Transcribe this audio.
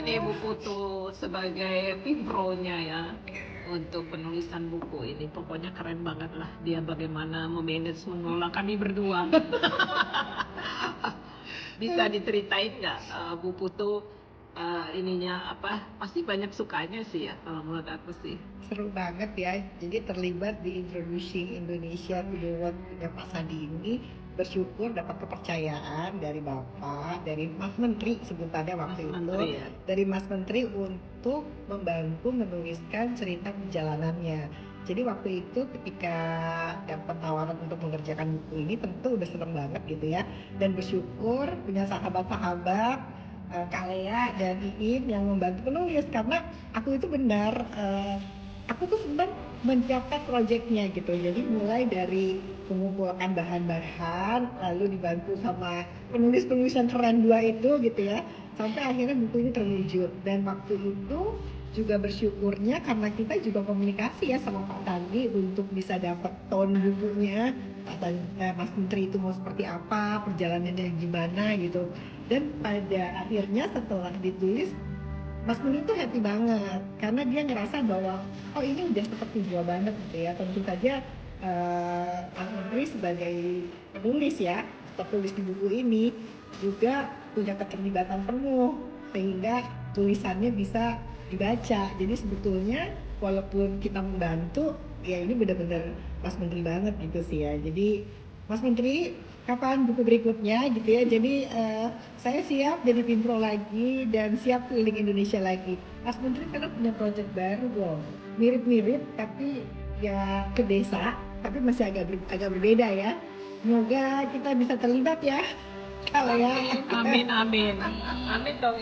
ini Bu Putu sebagai Pimpronya ya untuk penulisan buku ini. Pokoknya keren banget lah dia bagaimana memanage mengelola kami berdua. Bisa diceritain nggak Bu Putu ininya apa? Pasti banyak sukanya sih ya kalau menurut aku sih. Seru banget ya, jadi terlibat di Introducing Indonesia to the World punya Pak Sandi ini, bersyukur dapat kepercayaan dari Bapak, dari Mas Menteri sebutannya waktu Mas itu, Menteri ya. dari Mas Menteri untuk membantu menuliskan cerita perjalanannya. Jadi waktu itu ketika dapat tawaran untuk mengerjakan buku ini tentu udah seneng banget gitu ya, dan bersyukur punya sahabat-sahabat Kak Lea dan Iin yang membantu penulis, karena aku itu benar aku tuh sempat mencapai proyeknya gitu. Jadi mulai dari mengumpulkan bahan-bahan, lalu dibantu sama penulis-penulis yang keren dua itu gitu ya, sampai akhirnya buku ini terwujud. Dan waktu itu juga bersyukurnya karena kita juga komunikasi ya sama Pak Sandi untuk bisa dapat tone bukunya, Mas Menteri itu mau seperti apa, perjalanannya gimana gitu. Dan pada akhirnya setelah ditulis, Mas Menteri tuh happy banget karena dia ngerasa bahwa oh ini udah seperti gua banget gitu ya. Tentu saja Mas Menteri sebagai penulis ya, penulis di buku ini juga punya keterlibatan penuh sehingga tulisannya bisa dibaca. Jadi sebetulnya walaupun kita membantu, ya ini benar-benar Mas Menteri banget gitu sih ya. Jadi Mas Menteri, kapan buku berikutnya gitu ya. Jadi saya siap jadi Pimpro lagi dan siap keliling Indonesia lagi. Mas Menteri karena punya proyek baru dong. Mirip-mirip tapi ya ke desa, tapi masih agak berbeda ya. Semoga kita bisa terlibat ya. Kalau ya. Amin, amin, amin dong.